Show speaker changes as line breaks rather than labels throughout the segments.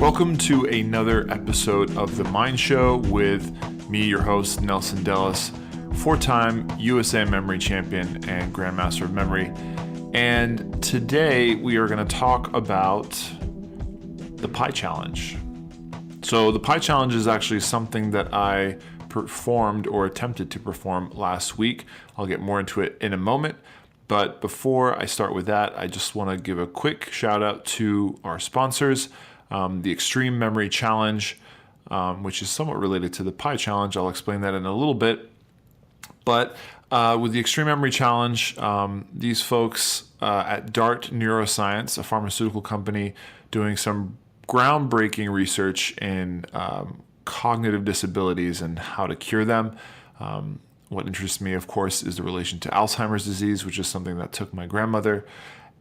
Welcome to another episode of The Mind Show with me, your host, Nelson Dellis, four-time USA Memory Champion and Grandmaster of Memory. And today we are going to talk about the Pi Challenge. So the Pi Challenge is actually something that I performed or attempted to perform last week. I'll get more into it in a moment. But before I start with that, I just want to give a quick shout out to our sponsors. The Extreme Memory Challenge, which is somewhat related to the Pi Challenge. I'll explain that in a little bit. But with the Extreme Memory Challenge, these folks at DART Neuroscience, a pharmaceutical company, doing some groundbreaking research in cognitive disabilities and how to cure them. What interests me, of course, is the relation to Alzheimer's disease, which is something that took my grandmother.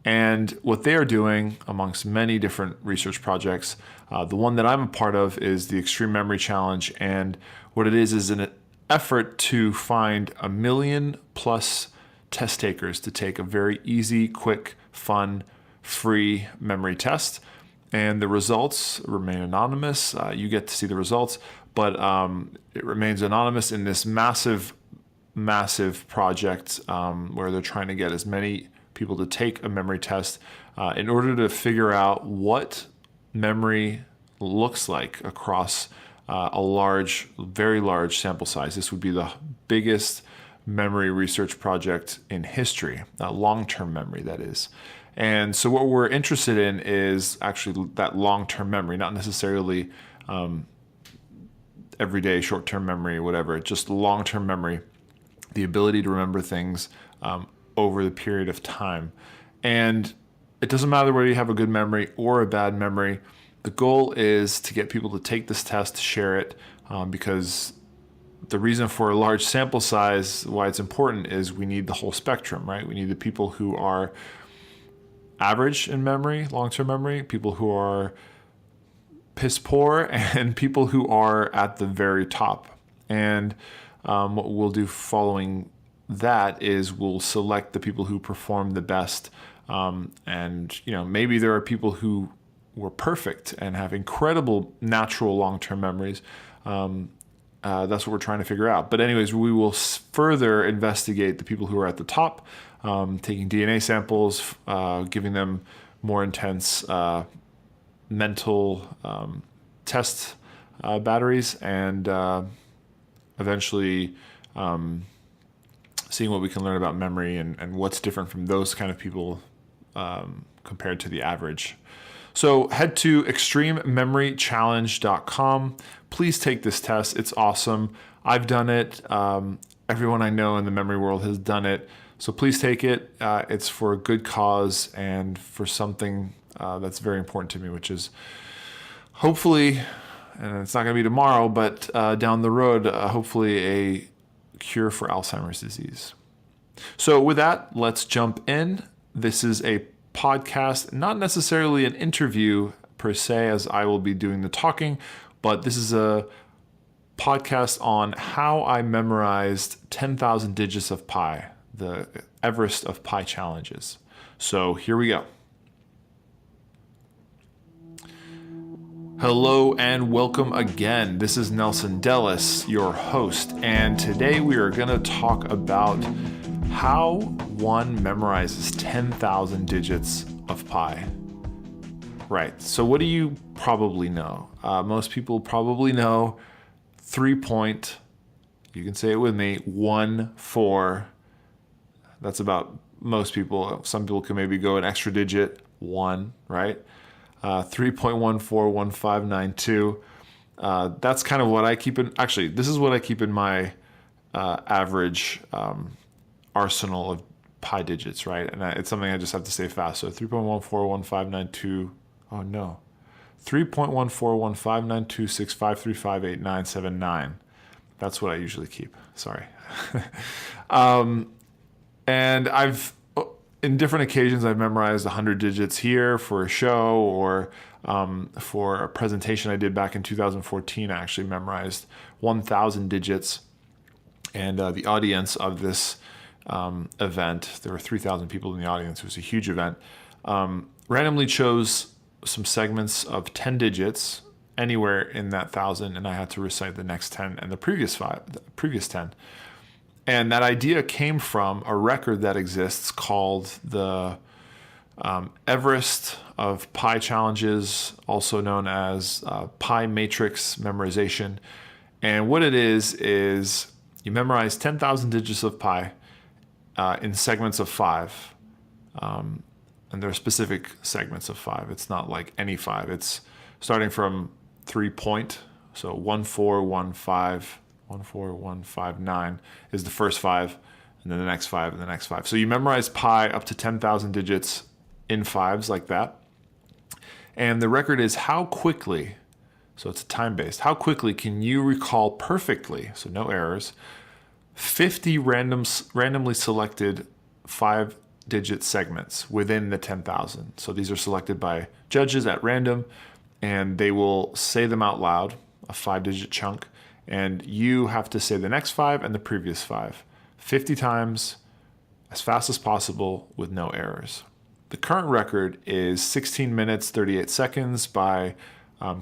And what they are doing, amongst many different research projects, the one that I'm a part of is the Extreme Memory Challenge. And what it is an effort to find 1 million plus test takers to take a very easy, quick, fun, free memory test. And the results remain anonymous. You get to see the results, but it remains anonymous in this massive project where they're trying to get as many people to take a memory test in order to figure out what memory looks like across a very large sample size. This would be the biggest memory research project in history, long-term memory, that is. And so what we're interested in is actually that long-term memory, not necessarily everyday short-term memory or whatever, just long-term memory, the ability to remember things over the period of time. And it doesn't matter whether you have a good memory or a bad memory. The goal is to get people to take this test, to share it, because the reason for a large sample size, why it's important, is we need the whole spectrum, right? We need the people who are average in memory, long-term memory, people who are piss poor, and people who are at the very top. And what we'll do following that is we'll select the people who perform the best. And maybe there are people who were perfect and have incredible natural long-term memories. That's what we're trying to figure out. But anyways, we will further investigate the people who are at the top, taking DNA samples, giving them more intense mental test batteries, and eventually seeing what we can learn about memory and what's different from those kind of people compared to the average. So head to extremememorychallenge.com. Please take this test. It's awesome. I've done it. Everyone I know in the memory world has done it. So please take it. It's for a good cause and for something that's very important to me, which is hopefully, and it's not going to be tomorrow, but down the road, hopefully a cure for Alzheimer's disease. So with that, let's jump in. This is a podcast, not necessarily an interview per se, as I will be doing the talking, but this is a podcast on how I memorized 10,000 digits of pi, the Everest of Pi challenges. So here we go. Hello and welcome again. This is Nelson Dellis, your host, and today we are going to talk about how one memorizes 10,000 digits of pi. Right, so what do you probably know? Most people probably know 3 point, you can say it with me, 1, 4. That's about most people. Some people can maybe go an extra digit, 1, right? 3.141592. That's kind of what I keep in. Actually, this is what I keep in my average arsenal of pi digits, right? And it's something I just have to say fast. So 3.141592. Oh no, 3.14159265358979. That's what I usually keep. Sorry. And in different occasions, I've memorized 100 digits here for a show, or for a presentation I did back in 2014, I actually memorized 1,000 digits. And the audience of this event, there were 3,000 people in the audience. It was a huge event. Randomly chose some segments of 10 digits anywhere in that 1,000, and I had to recite the next 10 and the previous 10. And that idea came from a record that exists called the Everest of Pi challenges, also known as Pi matrix memorization. And what it is you memorize 10,000 digits of pi in segments of 5. And there are specific segments of 5. It's not like any 5. It's starting from 3 point, so 14159 is the first 5, and then the next 5, and the next 5. So you memorize pi up to 10,000 digits in 5s like that. And the record is how quickly, so it's time-based, how quickly can you recall perfectly, so no errors, 50 randomly selected 5-digit segments within the 10,000. So these are selected by judges at random, and they will say them out loud, a 5-digit chunk, and you have to say the next 5 and the previous 5 50 times as fast as possible with no errors. The current record is 16 minutes, 38 seconds by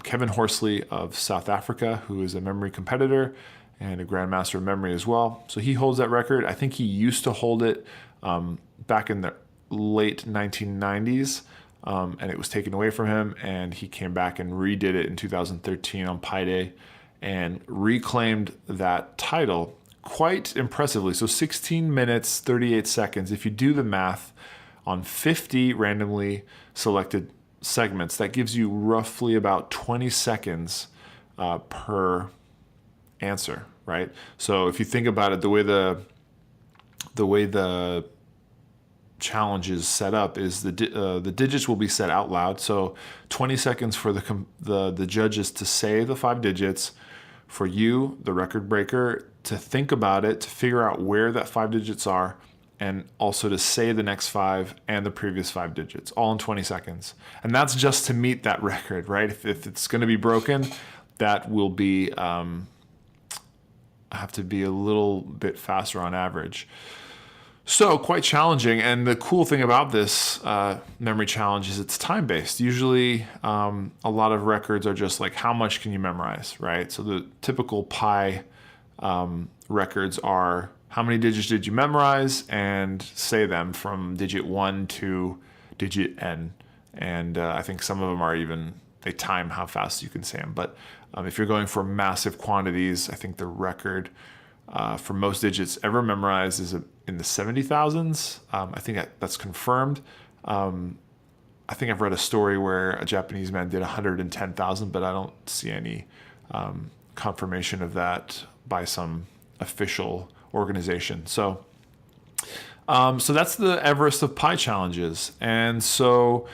Kevin Horsley of South Africa, who is a memory competitor and a grandmaster of memory as well. So he holds that record. I think he used to hold it back in the late 1990s, and it was taken away from him, and he came back and redid it in 2013 on Pi Day and reclaimed that title quite impressively. So 16 minutes, 38 seconds. If you do the math on 50 randomly selected segments, that gives you roughly about 20 seconds per answer, right? So if you think about it, the way the challenge is set up is the digits will be said out loud. So 20 seconds for the judges to say the 5 digits, for you, the record breaker, to think about it, to figure out where that 5 digits are, and also to say the next 5 and the previous 5 digits, all in 20 seconds. And that's just to meet that record, right? If it's going to be broken, that will be have to be a little bit faster on average. So quite challenging. And the cool thing about this memory challenge is it's time-based. Usually a lot of records are just like, how much can you memorize, right? So the typical Pi records are, how many digits did you memorize, and say them from digit 1 to digit n. And I think some of them are even, they time how fast you can say them. But if you're going for massive quantities, I think the record for most digits ever memorized is in the 70,000s. I think that's confirmed. I think I've read a story where a Japanese man did 110,000, but I don't see any confirmation of that by some official organization. So that's the Everest of Pi challenges. And so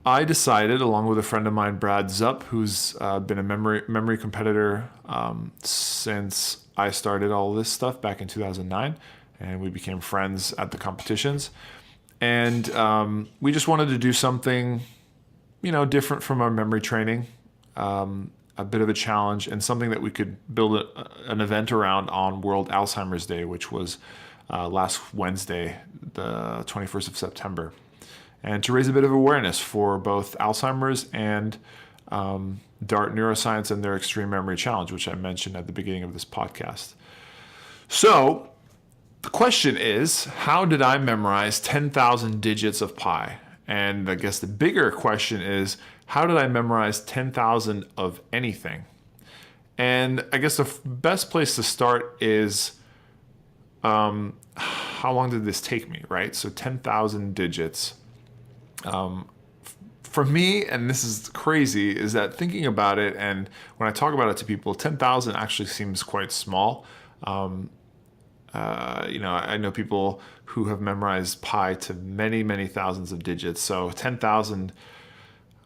I decided, along with a friend of mine, Brad Zupp, who's been a memory competitor since I started all this stuff back in 2009, and we became friends at the competitions. And we just wanted to do something, different from our memory training, a bit of a challenge, and something that we could build an event around on World Alzheimer's Day, which was last Wednesday, the 21st of September. And to raise a bit of awareness for both Alzheimer's and DART Neuroscience and their Extreme Memory Challenge, which I mentioned at the beginning of this podcast. So the question is, how did I memorize 10,000 digits of pi? And I guess the bigger question is, how did I memorize 10,000 of anything? And I guess the best place to start is, how long did this take me, right? So 10,000 digits. For me, and this is crazy, is that thinking about it, and when I talk about it to people, 10,000 actually seems quite small. I know people who have memorized pi to many, many thousands of digits. So 10,000,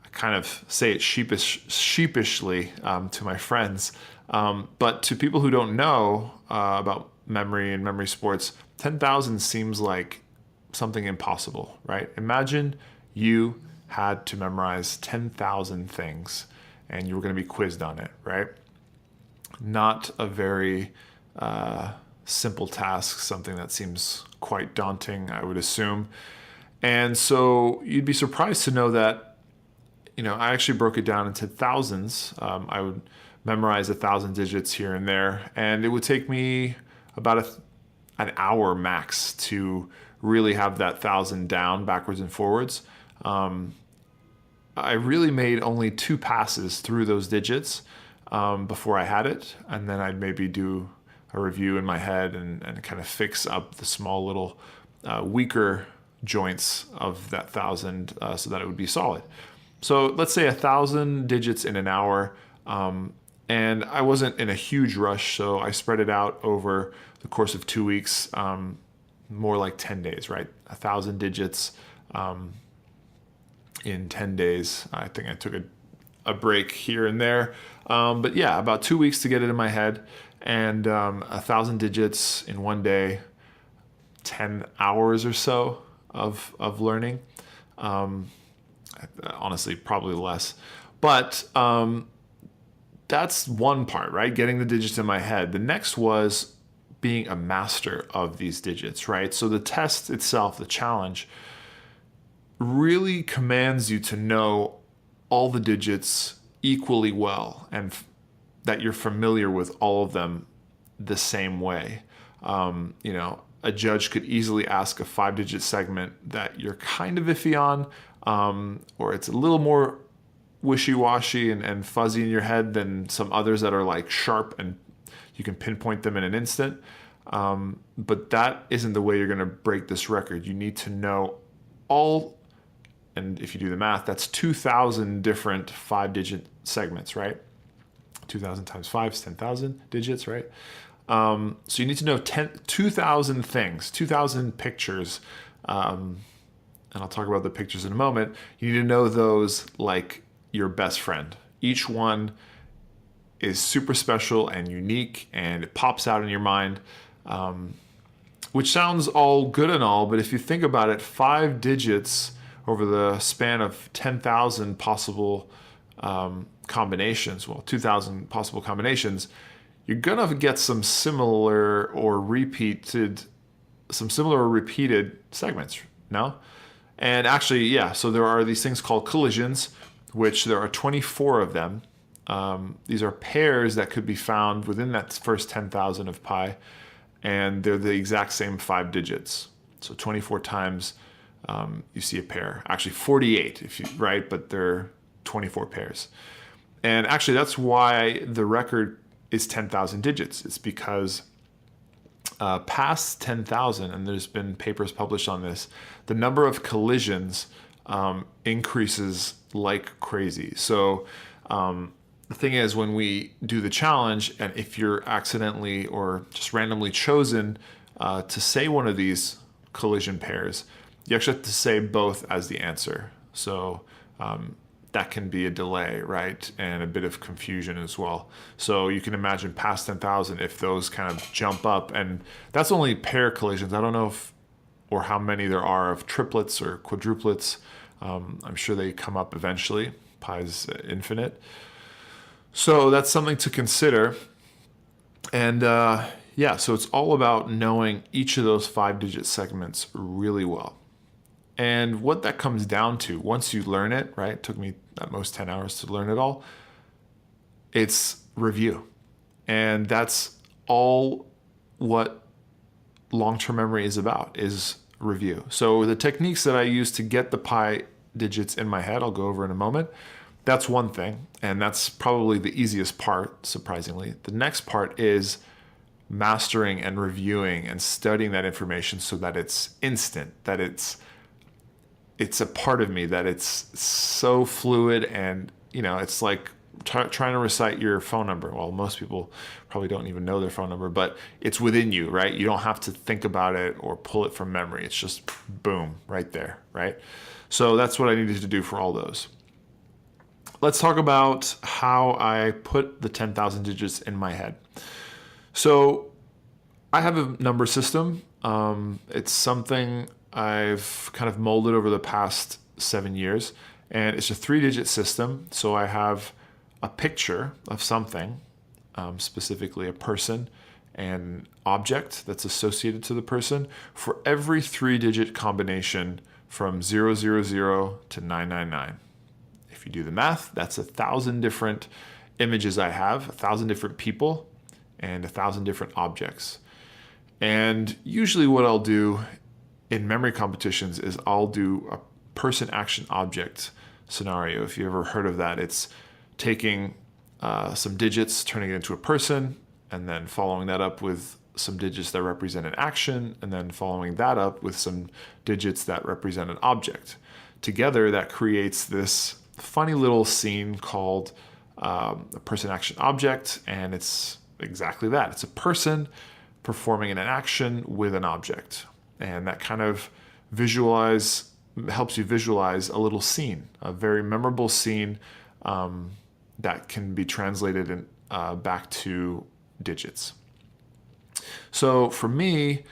I kind of say it sheepishly to my friends. But to people who don't know about memory and memory sports, 10,000 seems like something impossible, right? Imagine you had to memorize 10,000 things and you were going to be quizzed on it, right? Not a very simple task, something that seems quite daunting, I would assume. And so you'd be surprised to know that I actually broke it down into thousands. I would memorize 1,000 digits here and there, and it would take me about an hour max to really have that 1,000 down backwards and forwards. I really made only 2 passes through those digits before I had it, and then I'd maybe do a review in my head and kind of fix up the small little weaker joints of that 1,000 so that it would be solid. So let's say 1,000 digits in an hour, and I wasn't in a huge rush, so I spread it out over the course of 2 weeks, more like 10 days, right? 1,000 digits in 10 days. I think I took a break here and there. But yeah, about 2 weeks to get it in my head, and 1,000 digits in one day, 10 hours or so of learning. Honestly, probably less. But that's one part, right? Getting the digits in my head. The next was being a master of these digits, right? So the test itself, the challenge, really commands you to know all the digits equally well and that you're familiar with all of them the same way. A judge could easily ask a 5-digit segment that you're kind of iffy on, or it's a little more wishy-washy and fuzzy in your head than some others that are like sharp and you can pinpoint them in an instant. But that isn't the way you're going to break this record. You need to know all. And if you do the math, that's 2,000 different 5-digit segments, right? 2,000 times 5 is 10,000 digits, right? So you need to know 2,000 things, 2,000 pictures. And I'll talk about the pictures in a moment. You need to know those like your best friend. Each one is super special and unique, and it pops out in your mind, which sounds all good and all, but if you think about it, 5 digits over the span of 10,000 possible combinations, 2,000 possible combinations, you're gonna get some similar or repeated segments, no? And actually, yeah, so there are these things called collisions, which there are 24 of them. These are pairs that could be found within that first 10,000 of pi, and they're the exact same 5 digits. So 24 times you see a pair. Actually 48, right? But they're 24 pairs. And actually that's why the record is 10,000 digits. It's because past 10,000, and there's been papers published on this, the number of collisions increases like crazy. So the thing is, when we do the challenge, and if you're accidentally or just randomly chosen to say one of these collision pairs, you actually have to say both as the answer. So that can be a delay, right? And a bit of confusion as well. So you can imagine past 10,000 if those kind of jump up, and that's only pair collisions. I don't know or how many there are of triplets or quadruplets. I'm sure they come up eventually. Pi's infinite. So that's something to consider. And so it's all about knowing each of those 5-digit segments really well. And what that comes down to, once you learn it, right? It took me at most 10 hours to learn it all. It's review. And that's all what long-term memory is about, is review. So the techniques that I use to get the pi digits in my head, I'll go over in a moment. That's one thing, and that's probably the easiest part, surprisingly. The next part is mastering and reviewing and studying that information so that it's instant, that it's a part of me, that it's so fluid, and it's like trying to recite your phone number. Well, most people probably don't even know their phone number, but it's within you, right? You don't have to think about it or pull it from memory. It's just boom, right there, right? So that's what I needed to do for all those. Let's talk about how I put the 10,000 digits in my head. So I have a number system. It's something I've kind of molded over the past 7 years, and it's a 3-digit system. So I have a picture of something, specifically a person, and object that's associated to the person for every 3-digit combination from 000 to 999. If you do the math, that's 1,000 different images I have, 1,000 different people, and 1,000 different objects. And usually what I'll do in memory competitions is I'll do a person action object scenario. If you ever heard of that, it's taking some digits, turning it into a person, and then following that up with some digits that represent an action, and then following that up with some digits that represent an object. Together, that creates this funny little scene called a person action object, and it's exactly that. It's a person performing an action with an object, and that kind of helps you visualize a little scene, a very memorable scene that can be translated back to digits. So for me,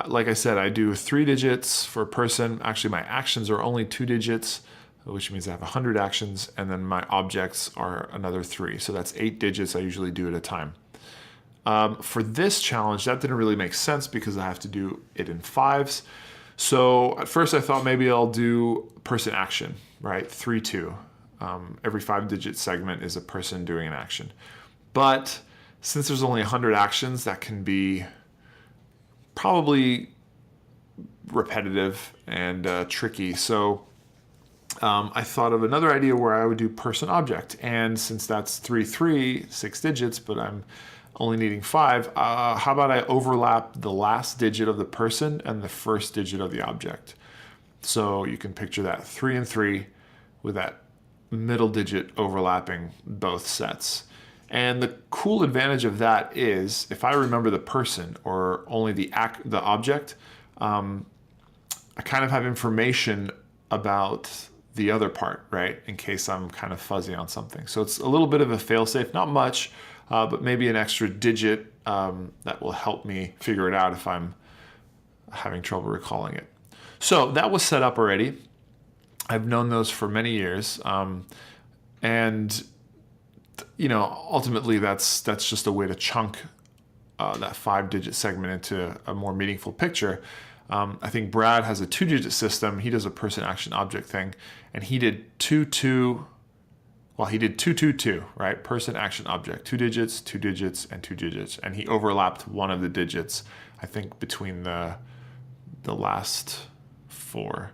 like I said, I do 3 digits for a person. Actually, my actions are only 2 digits, which means I have 100 actions, and then my objects are another 3. So that's 8 digits I usually do at a time. For this challenge, that didn't really make sense because I have to do it in 5s. So at first I thought maybe I'll do person action, right? 3, 2. Every 5-digit segment is a person doing an action. But since there's only 100 actions, that can be probably repetitive and tricky. So I thought of another idea where I would do person object. And since that's 3, 3, 6 digits, but I'm only needing 5, how about I overlap the last digit of the person and the first digit of the object? So you can picture that 3 and 3 with that middle digit overlapping both sets. And the cool advantage of that is if I remember the person or only the object, I kind of have information about the other part, right? In case I'm kind of fuzzy on something. So it's a little bit of a fail-safe, not much, but maybe an extra digit that will help me figure it out if I'm having trouble recalling it. So that was set up already. I've known those for many years. And ultimately that's just a way to chunk that 5-digit segment into a more meaningful picture. I think Brad has a 2-digit system. He does a person action object thing, and he did 2, 2. Well, he did 2, 2, 2, right? Person action object, 2 digits, 2 digits, and 2 digits, and he overlapped one of the digits, I think, between the last 4.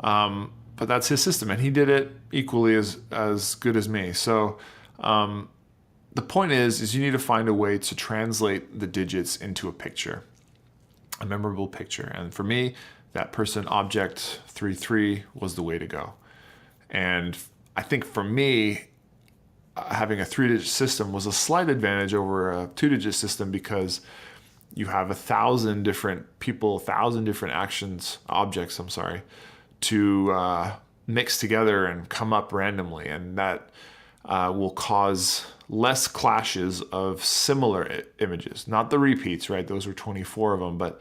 But that's his system, and he did it equally as good as me. So the point is you need to find a way to translate the digits into a picture, a memorable picture. And for me, that person object 3, 3 was the way to go. And I think for me, having a 3-digit system was a slight advantage over a 2-digit system because you have 1,000 different people, 1,000 different objects, to mix together and come up randomly. And that will cause less clashes of similar images, not the repeats, right? Those were 24 of them, but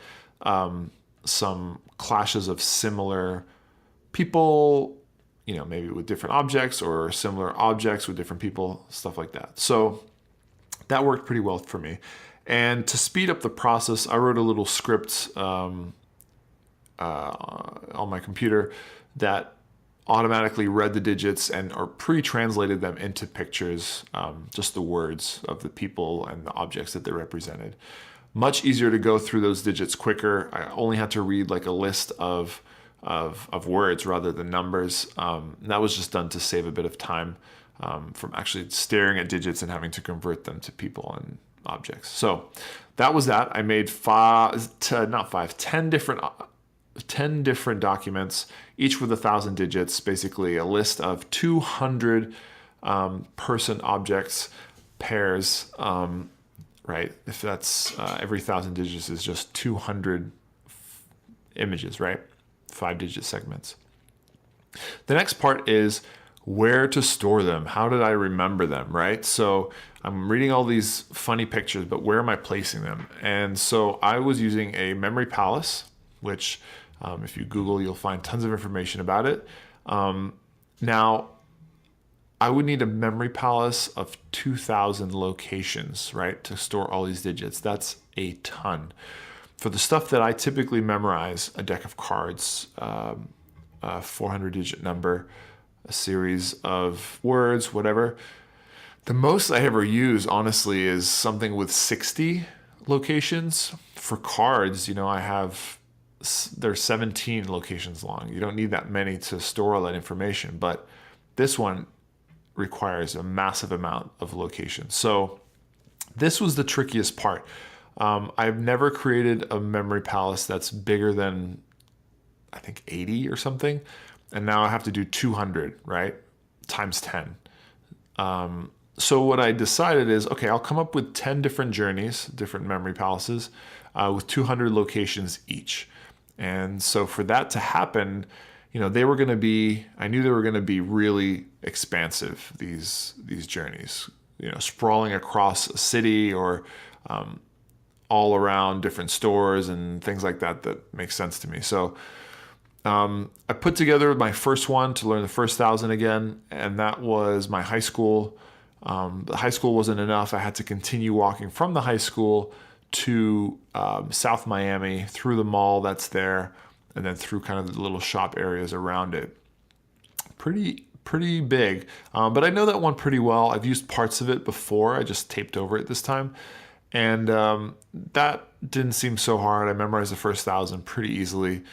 some clashes of similar people, maybe with different objects or similar objects with different people, stuff like that. So that worked pretty well for me. And to speed up the process, I wrote a little script on my computer that automatically read the digits or pre-translated them into pictures, just the words of the people and the objects that they represented. Much easier to go through those digits quicker. I only had to read like a list of words rather than numbers. That was just done to save a bit of time from actually staring at digits and having to convert them to people and objects. So that was that. I made 10 different documents, each with 1,000 digits, basically a list of 200 person objects pairs, right? If that's every 1,000 digits is just 200 images, right? 5-digit segments. The next part is where to store them. How did I remember them, right? So I'm reading all these funny pictures, but where am I placing them? And so I was using a memory palace, which if you Google, you'll find tons of information about it. Now, I would need a memory palace of 2,000 locations, right, to store all these digits. That's a ton. For the stuff that I typically memorize, a deck of cards, a 400-digit number, a series of words, whatever. The most I ever use, honestly, is something with 60 locations. For cards, there's 17 locations long. You don't need that many to store all that information, but this one requires a massive amount of locations. So this was the trickiest part. I've never created a memory palace that's bigger than, I think, 80 or something. And now I have to do 200, right? Times 10. So what I decided is, okay, I'll come up with 10 different journeys, different memory palaces, with 200 locations each. And so for that to happen, I knew they were going to be really expansive, these journeys, sprawling across a city or all around different stores and things like that makes sense to me. So I put together my first one to learn the first 1,000 again, and that was my high school. The high school wasn't enough. I had to continue walking from the high school to South Miami, through the mall that's there, and then through kind of the little shop areas around it. Pretty big, but I know that one pretty well. I've used parts of it before. I just taped over it this time, and that didn't seem so hard. I memorized the first 1,000 pretty easily.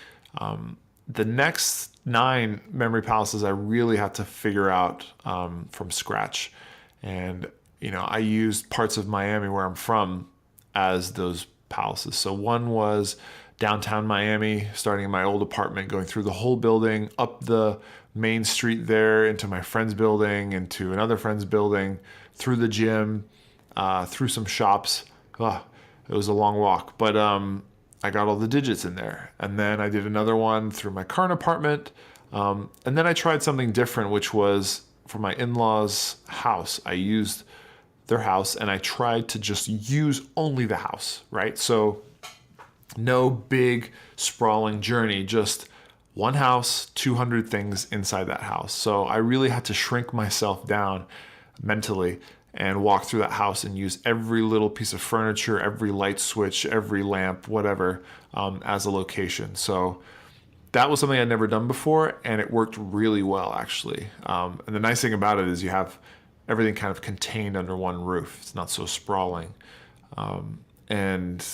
The next 9 memory palaces I really had to figure out from scratch. And, I used parts of Miami where I'm from as those palaces. So one was downtown Miami, starting in my old apartment, going through the whole building, up the main street there, into my friend's building, into another friend's building, through the gym, through some shops. It was a long walk, but I got all the digits in there. And then I did another one through my current apartment. And then I tried something different, which was for my in-laws' house. I used their house and I tried to just use only the house, right? So no big sprawling journey, just one house, 200 things inside that house. So I really had to shrink myself down mentally and walk through that house and use every little piece of furniture, every light switch, every lamp, whatever, as a location. So that was something I'd never done before, and it worked really well, actually. And the nice thing about it is you have everything kind of contained under one roof. It's not so sprawling. And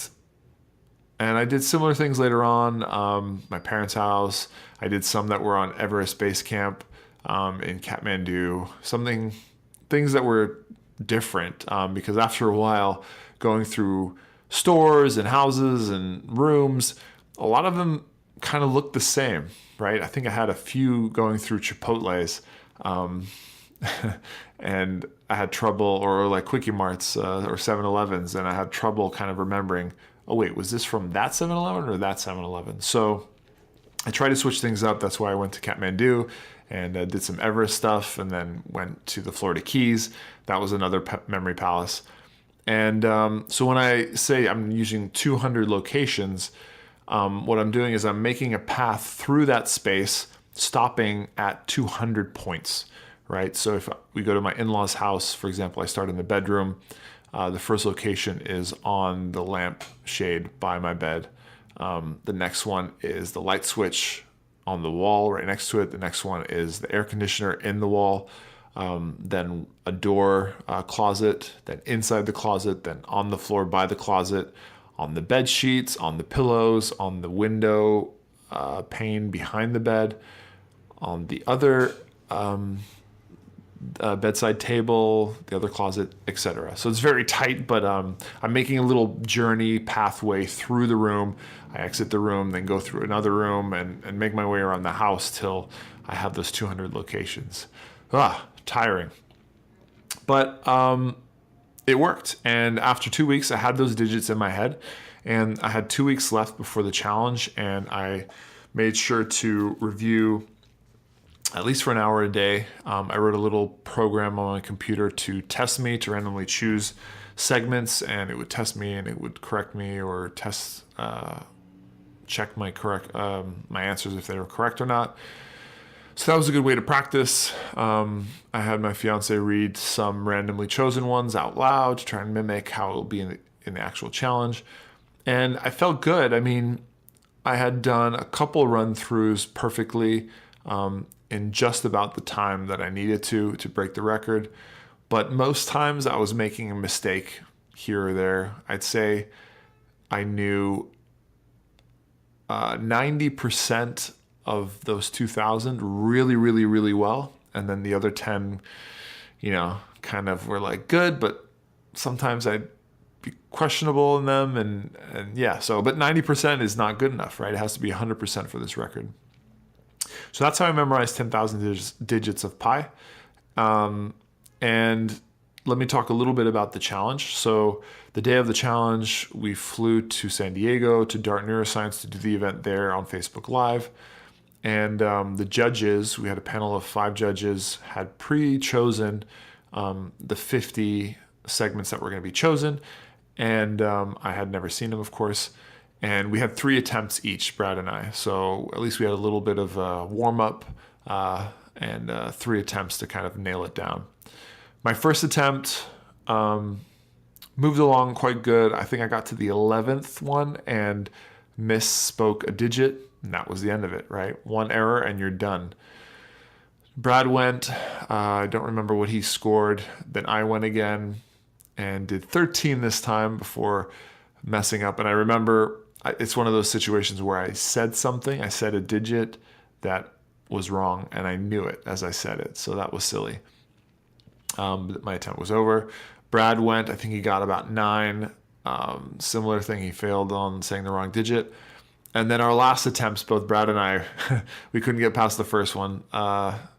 I did similar things later on. My parents' house. I did some that were on Everest Base Camp in Kathmandu. Things that were different, because after a while, going through stores and houses and rooms, a lot of them kind of looked the same, right? I think I had a few going through Chipotle's, and I had trouble, or like Quickie Marts or 7-Elevens, and I had trouble kind of remembering, oh wait, was this from that 7-Eleven or that 7-Eleven? So I tried to switch things up. That's why I went to Kathmandu and did some Everest stuff, and then went to the Florida Keys. That was another memory palace. And so when I say I'm using 200 locations, what I'm doing is I'm making a path through that space, stopping at 200 points, right? So if we go to my in-laws' house, for example, I start in the bedroom. The first location is on the lamp shade by my bed. The next one is the light switch on the wall right next to it. The next one is the air conditioner in the wall. Then a door closet, then inside the closet, then on the floor by the closet, on the bed sheets, on the pillows, on the window pane behind the bed, on the other bedside table, the other closet, etc. So it's very tight, but I'm making a little journey pathway through the room. I exit the room, then go through another room and make my way around the house till I have those 200 locations. Tiring. But it worked. And after 2 weeks, I had those digits in my head, and I had 2 weeks left before the challenge, and I made sure to review at least for an hour a day. I wrote a little program on my computer to test me, to randomly choose segments, and it would test me and it would correct me, or check my answers if they were correct or not. So that was a good way to practice. I had my fiance read some randomly chosen ones out loud to try and mimic how it'll be in the actual challenge. And I felt good. I mean, I had done a couple run-throughs perfectly in in just about the time that I needed to break the record. But most times I was making a mistake here or there. I'd say I knew 90% of those 2,000 really, really, really well. And then the other 10, kind of were like good, but sometimes I'd be questionable in them. And yeah, but 90% is not good enough, right? It has to be 100% for this record. So that's how I memorized 10,000 digits of pi. And let me talk a little bit about the challenge. So the day of the challenge, we flew to San Diego to Dart Neuroscience to do the event there on Facebook Live. And the judges, we had a panel of 5 judges, had pre-chosen the 50 segments that were going to be chosen. And I had never seen them, of course. And we had 3 attempts each, Brad and I. So at least we had a little bit of a warm-up and 3 attempts to kind of nail it down. My first attempt moved along quite good. I think I got to the 11th one and misspoke a digit, and that was the end of it, right? 1 error and you're done. Brad went, I don't remember what he scored. Then I went again and did 13 this time before messing up. And I remember it's one of those situations where I said a digit that was wrong, and I knew it as I said it. So that was silly. My attempt was over. Brad went, I think he got about 9. Similar thing, he failed on saying the wrong digit. And then our last attempts, both Brad and I, we couldn't get past the first one.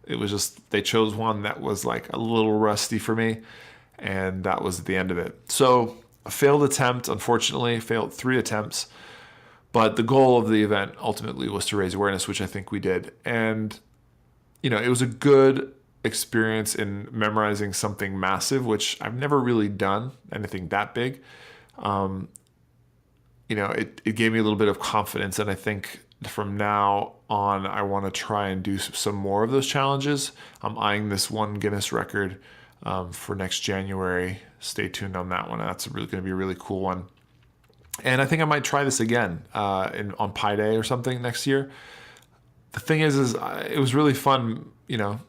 It was just, they chose one that was like a little rusty for me, and that was the end of it. So a failed attempt, unfortunately, failed 3 attempts. But the goal of the event ultimately was to raise awareness, which I think we did. And, it was a good experience in memorizing something massive, which I've never really done anything that big. It gave me a little bit of confidence, and I think from now on I want to try and do some more of those challenges. I'm eyeing this one Guinness record for next January. Stay tuned on that one. That's going to be a really cool one. And I think I might try this again on Pi Day or something next year. The thing is it was really fun,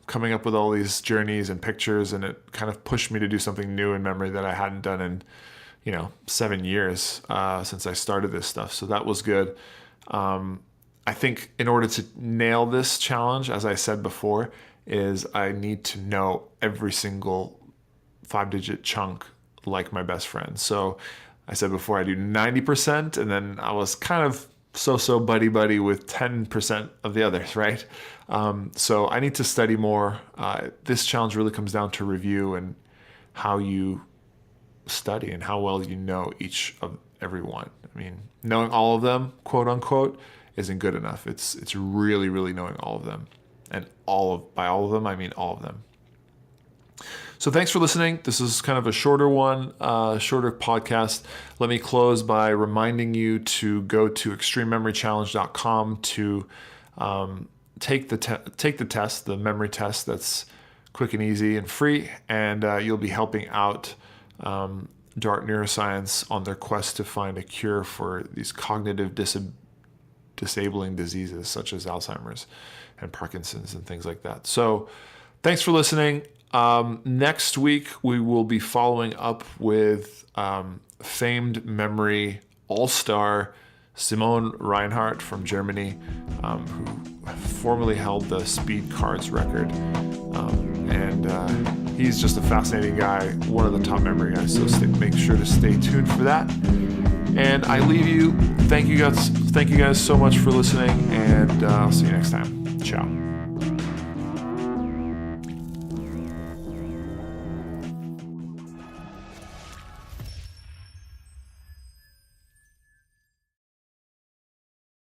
coming up with all these journeys and pictures, and it kind of pushed me to do something new in memory that I hadn't done in, 7 years since I started this stuff. So that was good. I think in order to nail this challenge, as I said before, is I need to know every single 5-digit chunk like my best friend. So I said before I do 90%, and then I was kind of so buddy with 10% of the others, right? So I need to study more. This challenge really comes down to review and how you study and how well you know each of every one. I mean, knowing all of them, quote unquote, isn't good enough. It's really, really knowing all of them. And by all of them, I mean all of them. So thanks for listening. This is kind of a shorter one, shorter podcast. Let me close by reminding you to go to extremememorychallenge.com to take the test, the memory test that's quick and easy and free, and you'll be helping out Dart Neuroscience on their quest to find a cure for these cognitive disabling diseases such as Alzheimer's and Parkinson's and things like that. So thanks for listening. Next week, we will be following up with famed memory all-star Simone Reinhardt from Germany, who formerly held the speed cards record. And he's just a fascinating guy, one of the top memory guys. So make sure to stay tuned for that. And I leave you. Thank you guys so much for listening, and I'll see you next time. Ciao.